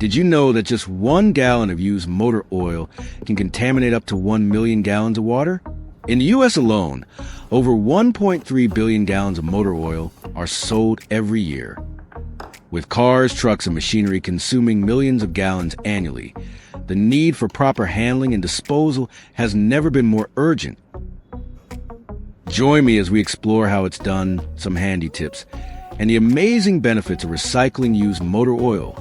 Did you know that just 1 gallon of used motor oil can contaminate up to 1 million gallons of water? In the U.S. alone, over 1.3 billion gallons of motor oil are sold every year. With cars, trucks, and machinery consuming millions of gallons annually, the need for proper handling and disposal has never been more urgent. Join me as we explore how it's done, some handy tips, and the amazing benefits of recycling used motor oil.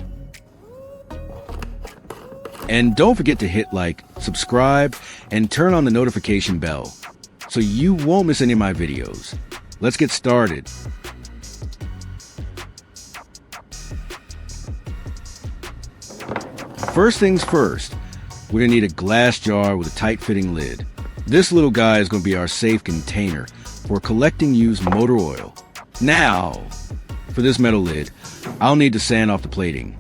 And don't forget to hit like, subscribe, and turn on the notification bell so you won't miss any of my videos. Let's get started. First things first, we're gonna need a glass jar with a tight-fitting lid. This little guy is gonna be our safe container for collecting used motor oil. Now, for this metal lid, I'll need to sand off the plating.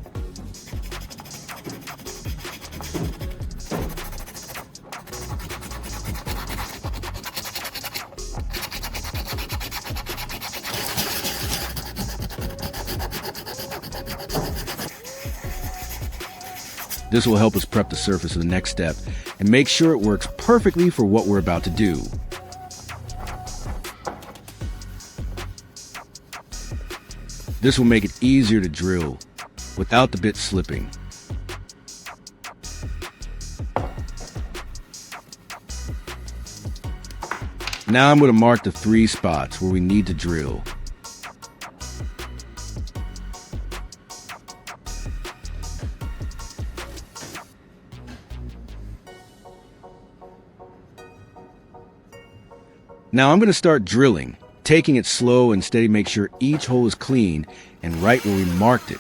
This will help us prep the surface of the next step and make sure it works perfectly for what we're about to do. This will make it easier to drill without the bit slipping. Now I'm going to mark the 3 spots where we need to drill. Now I'm going to start drilling, taking it slow and steady, make sure each hole is clean and right where we marked it.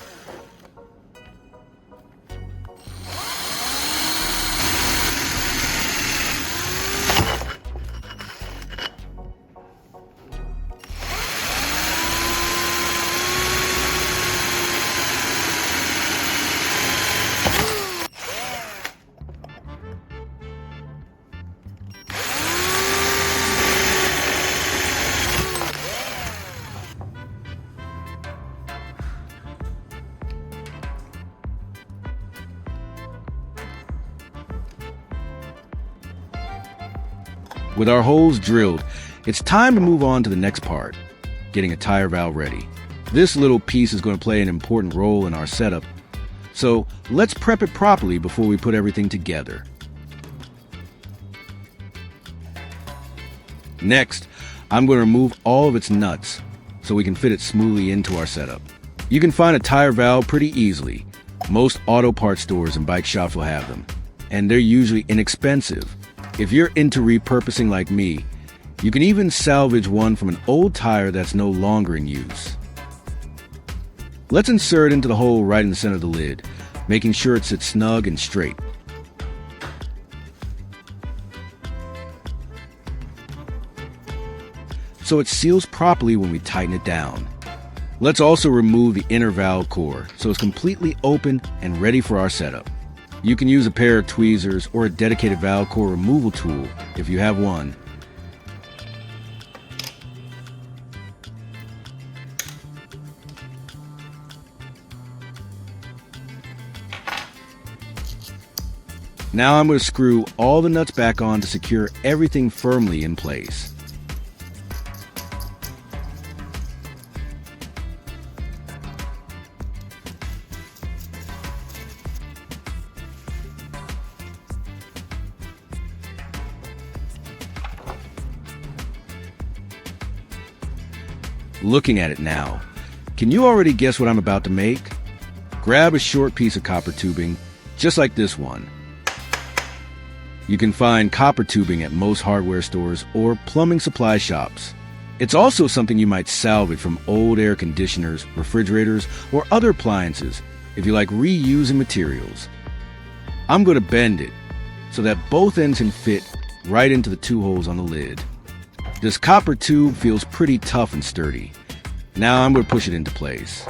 With our holes drilled, it's time to move on to the next part, getting a tire valve ready. This little piece is going to play an important role in our setup, so let's prep it properly before we put everything together. Next, I'm going to remove all of its nuts so we can fit it smoothly into our setup. You can find a tire valve pretty easily. Most auto parts stores and bike shops will have them, and they're usually inexpensive. If you're into repurposing like me, you can even salvage one from an old tire that's no longer in use. Let's insert it into the hole right in the center of the lid, making sure it sits snug and straight. So it seals properly when we tighten it down. Let's also remove the inner valve core so it's completely open and ready for our setup. You can use a pair of tweezers or a dedicated valve core removal tool if you have one. Now I'm going to screw all the nuts back on to secure everything firmly in place. Looking at it now, can you already guess what I'm about to make? Grab a short piece of copper tubing, just like this one. You can find copper tubing at most hardware stores or plumbing supply shops. It's also something you might salvage from old air conditioners, refrigerators, or other appliances if you like reusing materials. I'm going to bend it so that both ends can fit right into the 2 holes on the lid. This copper tube feels pretty tough and sturdy. Now I'm going to push it into place.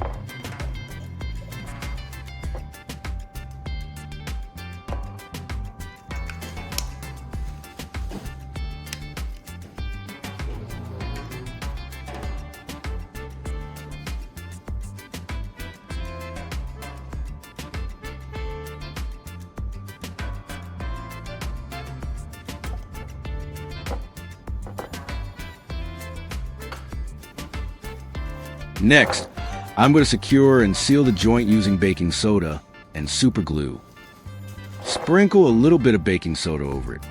Next, I'm going to secure and seal the joint using baking soda and super glue. Sprinkle a little bit of baking soda over it,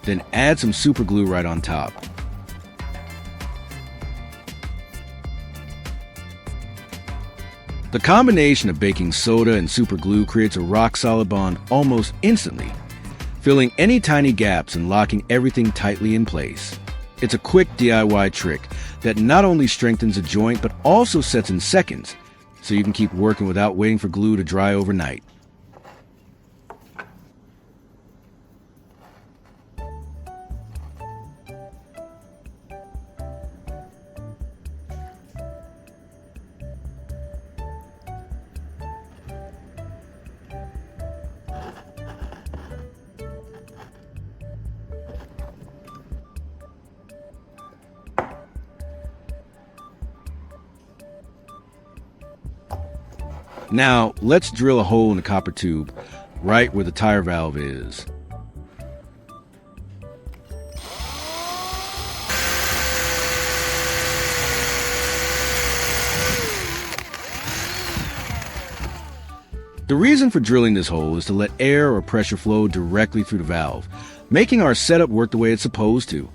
then add some super glue right on top. The combination of baking soda and super glue creates a rock-solid bond almost instantly, filling any tiny gaps and locking everything tightly in place. It's a quick DIY trick that not only strengthens a joint but also sets in seconds, so you can keep working without waiting for glue to dry overnight. Now, let's drill a hole in the copper tube, right where the tire valve is. The reason for drilling this hole is to let air or pressure flow directly through the valve, making our setup work the way it's supposed to.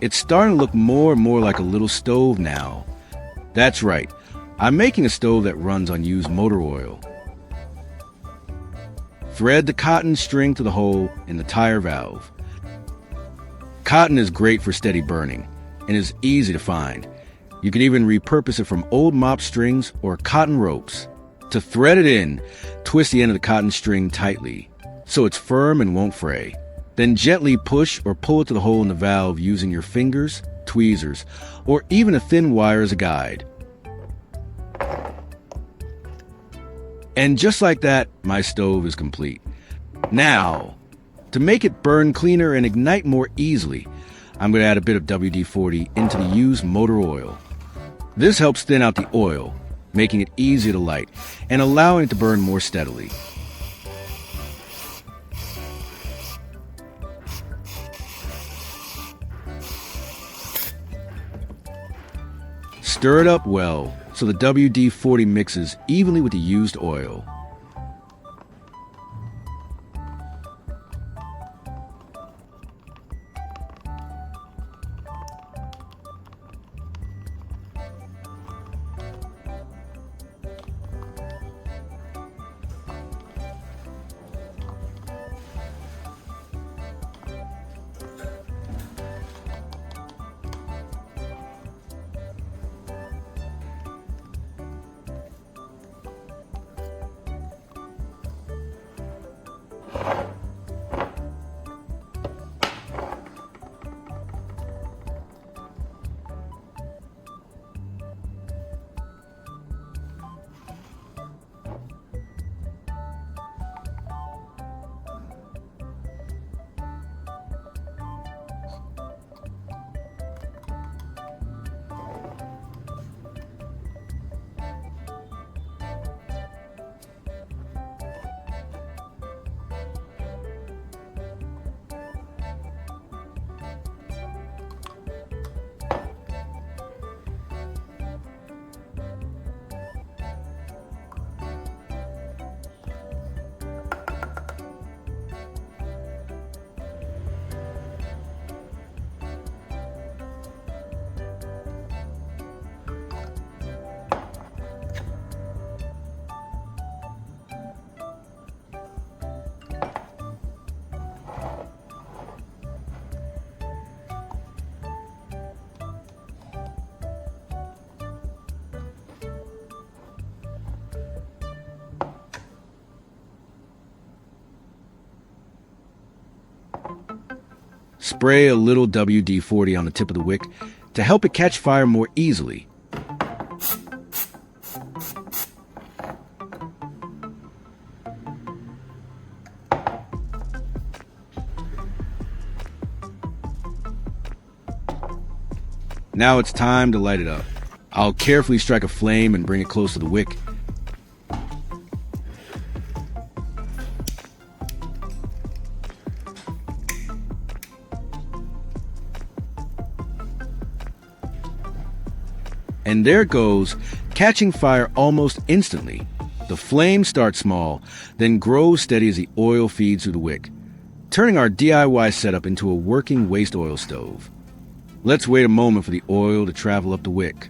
It's starting to look more and more like a little stove now. That's right. I'm making a stove that runs on used motor oil. Thread the cotton string to the hole in the tire valve. Cotton is great for steady burning and is easy to find. You can even repurpose it from old mop strings or cotton ropes. To thread it in, twist the end of the cotton string tightly so it's firm and won't fray. Then gently push or pull it to the hole in the valve using your fingers, tweezers, or even a thin wire as a guide. And just like that, my stove is complete. Now, to make it burn cleaner and ignite more easily, I'm going to add a bit of WD-40 into the used motor oil. This helps thin out the oil, making it easier to light and allowing it to burn more steadily. Stir it up well so the WD-40 mixes evenly with the used oil. Spray a little WD-40 on the tip of the wick to help it catch fire more easily. Now it's time to light it up. I'll carefully strike a flame and bring it close to the wick. And there it goes, catching fire almost instantly. The flame starts small, then grows steady as the oil feeds through the wick, turning our DIY setup into a working waste oil stove. Let's wait a moment for the oil to travel up the wick.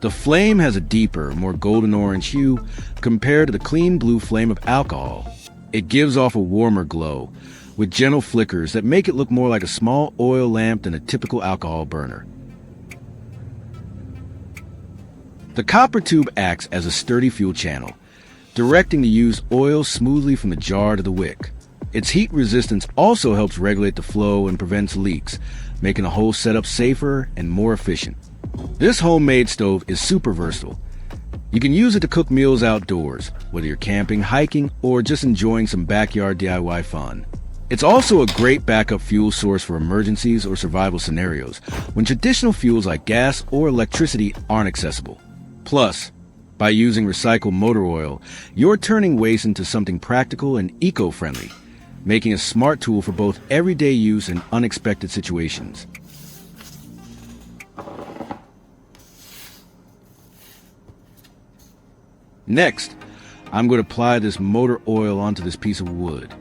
The flame has a deeper, more golden orange hue compared to the clean blue flame of alcohol. It gives off a warmer glow, with gentle flickers that make it look more like a small oil lamp than a typical alcohol burner. The copper tube acts as a sturdy fuel channel, directing the used oil smoothly from the jar to the wick. Its heat resistance also helps regulate the flow and prevents leaks, making the whole setup safer and more efficient. This homemade stove is super versatile. You can use it to cook meals outdoors, whether you're camping, hiking, or just enjoying some backyard DIY fun. It's also a great backup fuel source for emergencies or survival scenarios when traditional fuels like gas or electricity aren't accessible. Plus, by using recycled motor oil, you're turning waste into something practical and eco-friendly, making a smart tool for both everyday use and unexpected situations. Next, I'm going to apply this motor oil onto this piece of wood.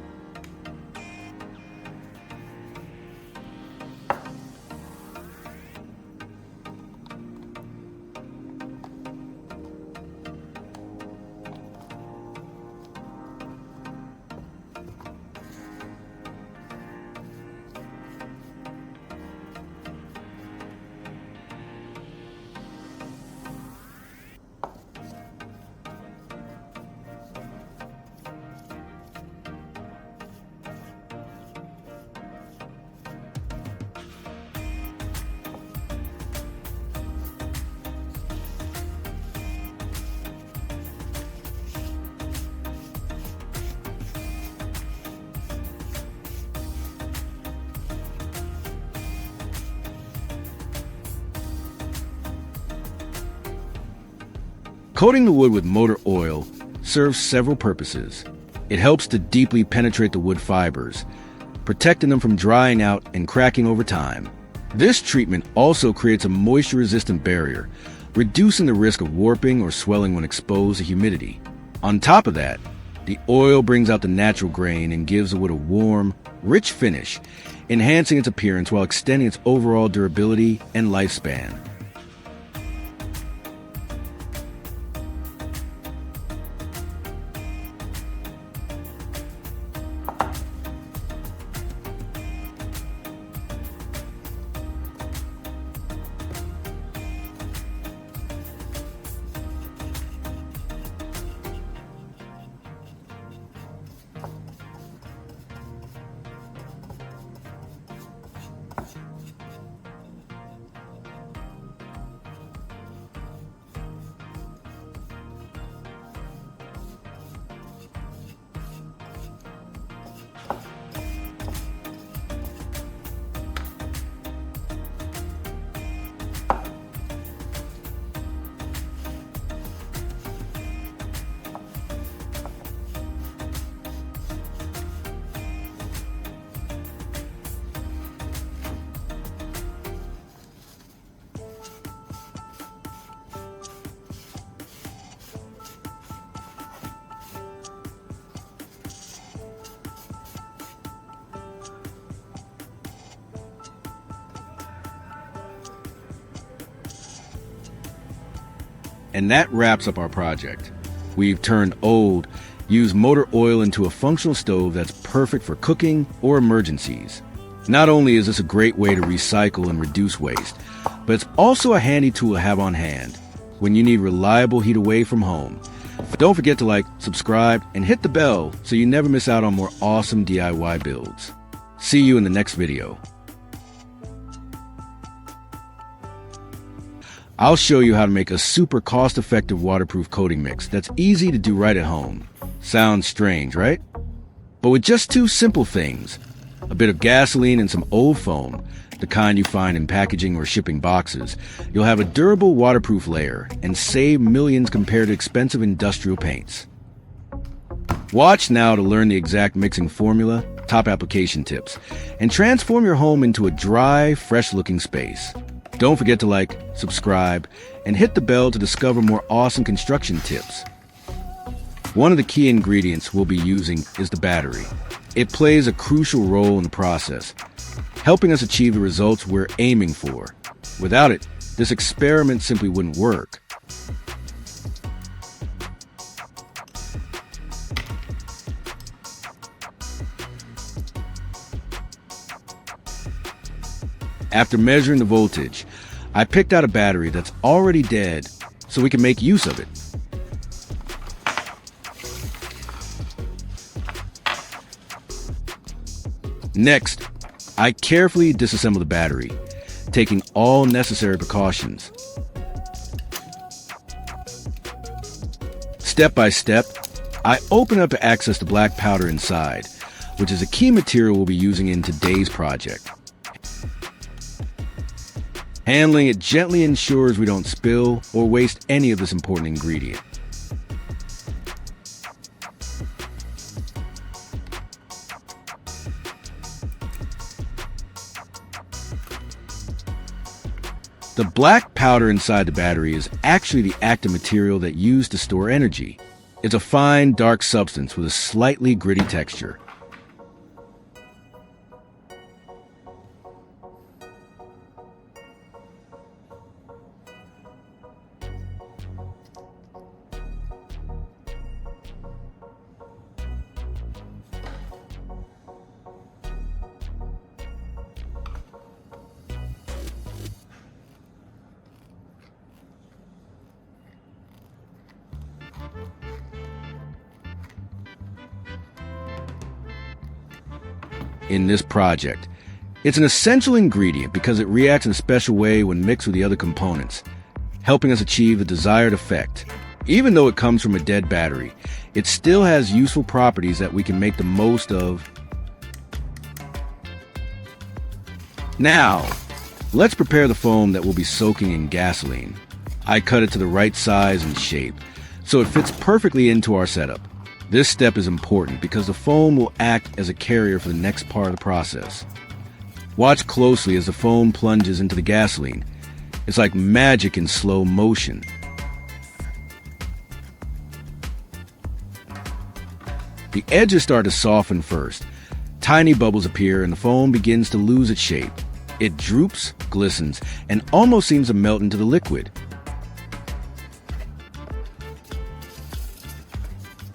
Coating the wood with motor oil serves several purposes. It helps to deeply penetrate the wood fibers, protecting them from drying out and cracking over time. This treatment also creates a moisture-resistant barrier, reducing the risk of warping or swelling when exposed to humidity. On top of that, the oil brings out the natural grain and gives the wood a warm, rich finish, enhancing its appearance while extending its overall durability and lifespan. And that wraps up our project. We've turned old, used motor oil into a functional stove that's perfect for cooking or emergencies. Not only is this a great way to recycle and reduce waste, but it's also a handy tool to have on hand when you need reliable heat away from home. Don't forget to like, subscribe, and hit the bell so you never miss out on more awesome DIY builds. See you in the next video. I'll show you how to make a super cost-effective waterproof coating mix that's easy to do right at home. Sounds strange, right? But with just two simple things, a bit of gasoline, and some old foam, the kind you find in packaging or shipping boxes, you'll have a durable waterproof layer and save millions compared to expensive industrial paints. Watch now to learn the exact mixing formula, top application tips, and transform your home into a dry, fresh-looking space. Don't forget to like, subscribe, and hit the bell to discover more awesome construction tips. One of the key ingredients we'll be using is the battery. It plays a crucial role in the process, helping us achieve the results we're aiming for. Without it, this experiment simply wouldn't work. After measuring the voltage, I picked out a battery that's already dead so we can make use of it. Next, I carefully disassemble the battery, taking all necessary precautions. Step by step, I open up to access the black powder inside, which is a key material we'll be using in today's project. Handling it gently ensures we don't spill or waste any of this important ingredient. The black powder inside the battery is actually the active material that used to store energy. It's a fine, dark substance with a slightly gritty texture. In this project, it's an essential ingredient because it reacts in a special way when mixed with the other components, helping us achieve the desired effect. Even though it comes from a dead battery, it still has useful properties that we can make the most of. Now, let's prepare the foam that we'll be soaking in gasoline. I cut it to the right size and shape, so it fits perfectly into our setup. This step is important because the foam will act as a carrier for the next part of the process. Watch closely as the foam plunges into the gasoline. It's like magic in slow motion. The edges start to soften first. Tiny bubbles appear and the foam begins to lose its shape. It droops, glistens, and almost seems to melt into the liquid.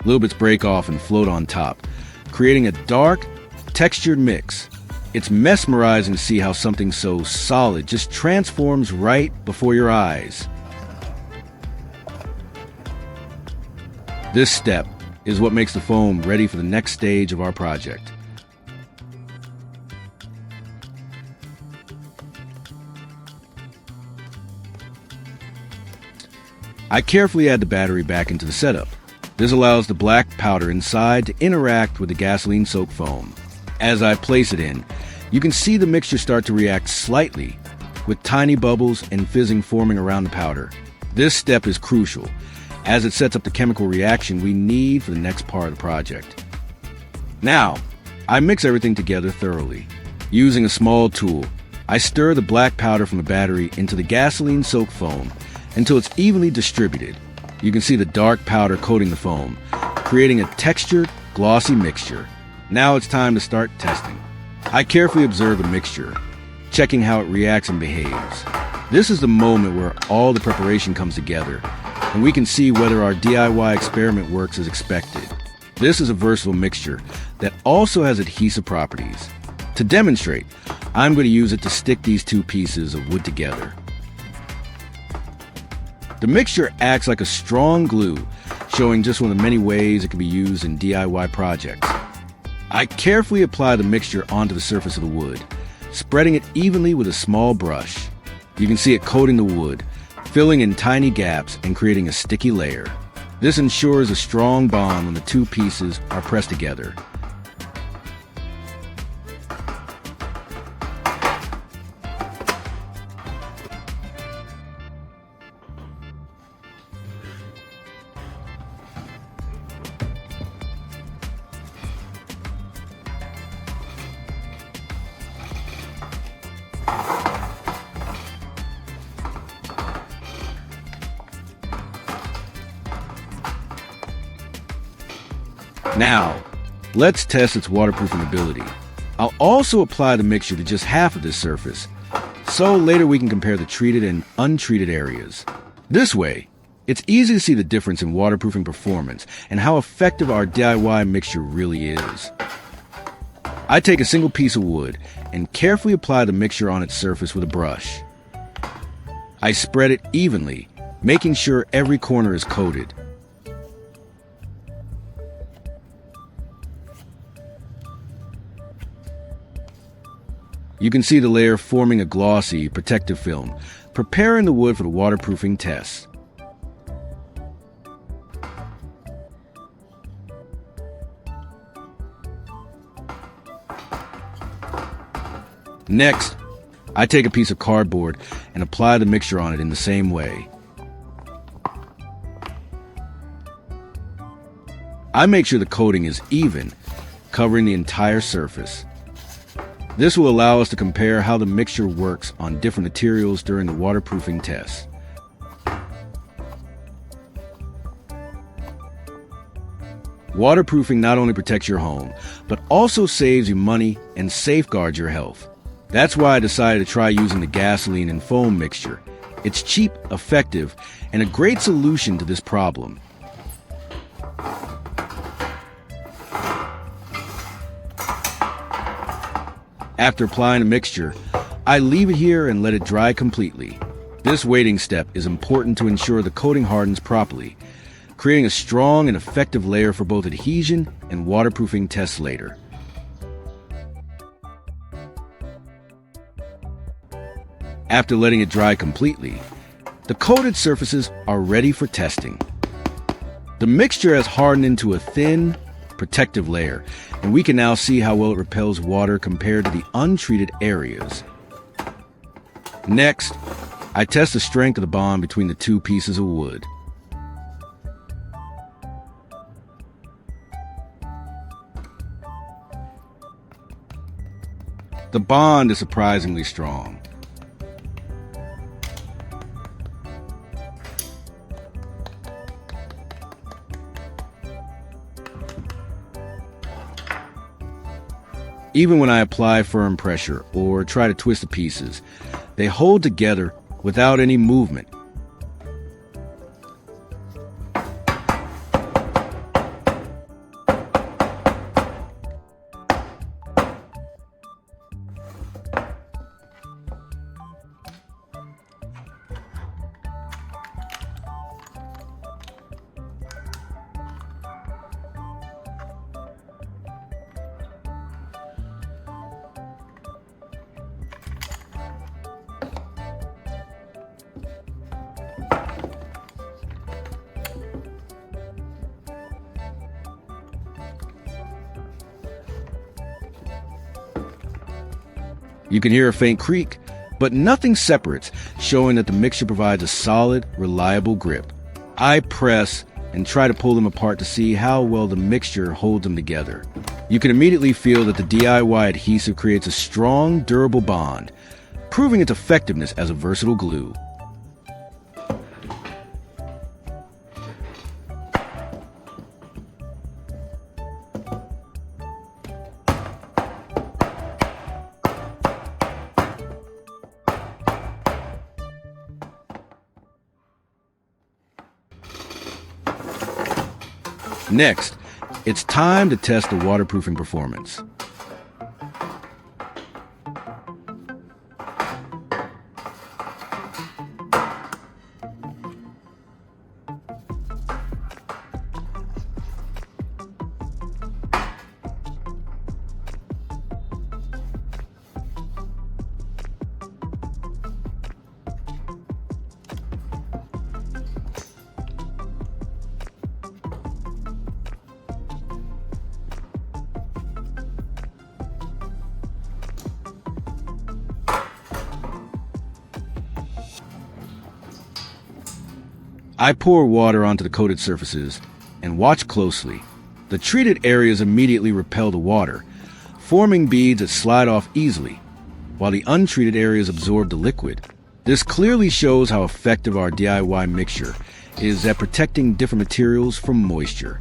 Little bits break off and float on top, creating a dark, textured mix. It's mesmerizing to see how something so solid just transforms right before your eyes. This step is what makes the foam ready for the next stage of our project. I carefully add the battery back into the setup. This allows the black powder inside to interact with the gasoline-soaked foam. As I place it in, you can see the mixture start to react slightly, with tiny bubbles and fizzing forming around the powder. This step is crucial, as it sets up the chemical reaction we need for the next part of the project. Now, I mix everything together thoroughly. Using a small tool, I stir the black powder from the battery into the gasoline-soaked foam until it's evenly distributed. You can see the dark powder coating the foam, creating a textured, glossy mixture. Now it's time to start testing. I carefully observe the mixture, checking how it reacts and behaves. This is the moment where all the preparation comes together, and we can see whether our DIY experiment works as expected. This is a versatile mixture that also has adhesive properties. To demonstrate, I'm going to use it to stick these two pieces of wood together. The mixture acts like a strong glue, showing just one of the many ways it can be used in DIY projects. I carefully apply the mixture onto the surface of the wood, spreading it evenly with a small brush. You can see it coating the wood, filling in tiny gaps and creating a sticky layer. This ensures a strong bond when the two pieces are pressed together. Now, let's test its waterproofing ability. I'll also apply the mixture to just half of this surface, so later we can compare the treated and untreated areas. This way, it's easy to see the difference in waterproofing performance and how effective our DIY mixture really is. I take a single piece of wood and carefully apply the mixture on its surface with a brush. I spread it evenly, making sure every corner is coated. You can see the layer forming a glossy, protective film, preparing the wood for the waterproofing test. Next, I take a piece of cardboard and apply the mixture on it in the same way. I make sure the coating is even, covering the entire surface. This will allow us to compare how the mixture works on different materials during the waterproofing test. Waterproofing not only protects your home, but also saves you money and safeguards your health. That's why I decided to try using the gasoline and foam mixture. It's cheap, effective, and a great solution to this problem. After applying the mixture, I leave it here and let it dry completely. This waiting step is important to ensure the coating hardens properly, creating a strong and effective layer for both adhesion and waterproofing tests later. After letting it dry completely, the coated surfaces are ready for testing. The mixture has hardened into a thin, protective layer, and we can now see how well it repels water compared to the untreated areas. Next, I test the strength of the bond between the two pieces of wood. The bond is surprisingly strong. Even when I apply firm pressure or try to twist the pieces, they hold together without any movement. You can hear a faint creak, but nothing separates, showing that the mixture provides a solid, reliable grip. I press and try to pull them apart to see how well the mixture holds them together. You can immediately feel that the DIY adhesive creates a strong, durable bond, proving its effectiveness as a versatile glue. Next, it's time to test the waterproofing performance. I pour water onto the coated surfaces and watch closely. The treated areas immediately repel the water, forming beads that slide off easily, while the untreated areas absorb the liquid. This clearly shows how effective our DIY mixture is at protecting different materials from moisture.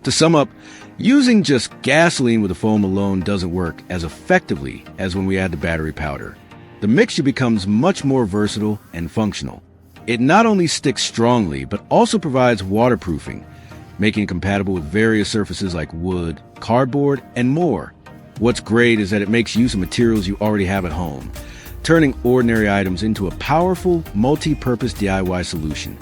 To sum up, using just gasoline with the foam alone doesn't work as effectively as when we add the battery powder. The mixture becomes much more versatile and functional. It not only sticks strongly, but also provides waterproofing, making it compatible with various surfaces like wood, cardboard, and more. What's great is that it makes use of materials you already have at home, turning ordinary items into a powerful, multi-purpose DIY solution.